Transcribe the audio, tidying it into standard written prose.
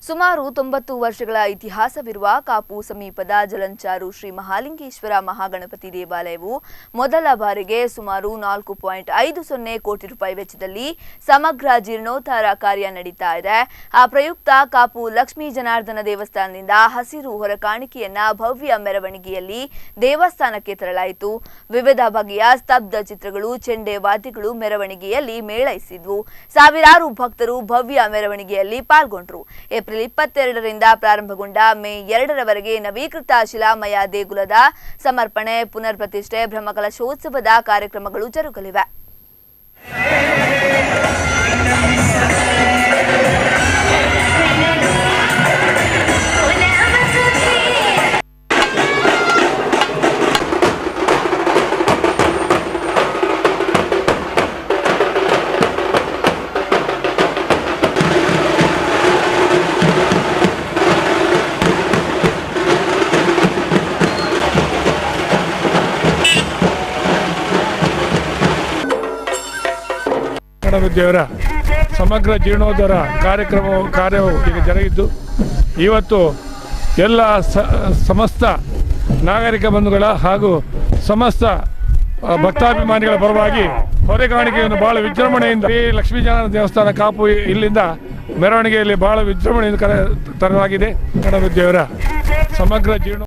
ಸುಮಾರು 90 ವರ್ಷಗಳ ಇತಿಹಾಸವಿರುವ ಕಾಪು ಸಮೀಪದ ಜಲಂಚಾರು ಶ್ರೀ ಮಹಾಲಿಂಗೇಶ್ವರ ಮಹಾಗಣಪತಿ ದೇವಾಲಯವು ಮೊದಲ ಬಾರಿಗೆ ಸುಮಾರು 4.50 ಕೋಟಿ ರೂಪಾಯಿ ವೆಚ್ಚದಲ್ಲಿ ಸಮಗ್ರ ಜೀರ್ಣೋದ್ಧಾರ ಕಾರ್ಯ ನಡೀತಾ ಇದೆ. ಆ ಪ್ರಯುಕ್ತ ಕಾಪು ಲಕ್ಷ್ಮೀ ಜನಾರ್ದನ ದೇವಸ್ಥಾನದಿಂದ ಹಸಿರು ಹೊರಕಾಣಿಕೆಯನ್ನ ಭವ್ಯ ಮೆರವಣಿಗೆಯಲ್ಲಿ ದೇವಸ್ಥಾನಕ್ಕೆ ತರಲಾಯಿತು. ವಿವಿಧ ಬಗೆಯ ಸ್ತಬ್ಧ ಚಿತ್ರಗಳು, ಚೆಂಡೆ ವಾದ್ಯಗಳು ಮೆರವಣಿಗೆಯಲ್ಲಿ ಮೇಳೈಸಿದ್ವು. ಸಾವಿರಾರು ಭಕ್ತರು ಭವ್ಯ ಮೆರವಣಿಗೆಯಲ್ಲಿ ಪಾಲ್ಗೊಂಡರು. ಏಪ್ರಿಲ್ 22ರಿಂದ ಪ್ರಾರಂಭಗೊಂಡ ಮೇ 2ರವರೆಗೆ ನವೀಕೃತ ಶಿಲಾಮಯ ದೇಗುಲದ ಸಮರ್ಪಣೆ, ಪುನರ್ ಪ್ರತಿಷ್ಠೆ, ಬ್ರಹ್ಮಕಲಶೋತ್ಸವದ ಕಾರ್ಯಕ್ರಮಗಳು ಜರುಗಲಿವೆ. ದೇವರ ಸಮಗ್ರ ಜೀರ್ಣೋದ್ಧಾರ ಕಾರ್ಯವು ಈಗ ಜರುಗಿದ್ದು, ಇವತ್ತು ಎಲ್ಲ ಸಮಸ್ತ ನಾಗರಿಕ ಬಂಧುಗಳ ಹಾಗೂ ಸಮಸ್ತ ಭಕ್ತಾಭಿಮಾನಿಗಳ ಪರವಾಗಿ ಹೊರೆಕಾಣಿಕೆಯನ್ನು ಬಹಳ ವಿಜೃಂಭಣೆಯಿಂದ ಲಕ್ಷ್ಮೀ ಜನಾರ್ದನ ದೇವಸ್ಥಾನ ಕಾಪು ಇಲ್ಲಿಂದ ಮೆರವಣಿಗೆಯಲ್ಲಿ ಬಹಳ ವಿಜೃಂಭಣೆಯಿಂದ ತರಲಾಗಿದೆ. ದೇವರ ಸಮಗ್ರ ಜೀರ್ಣ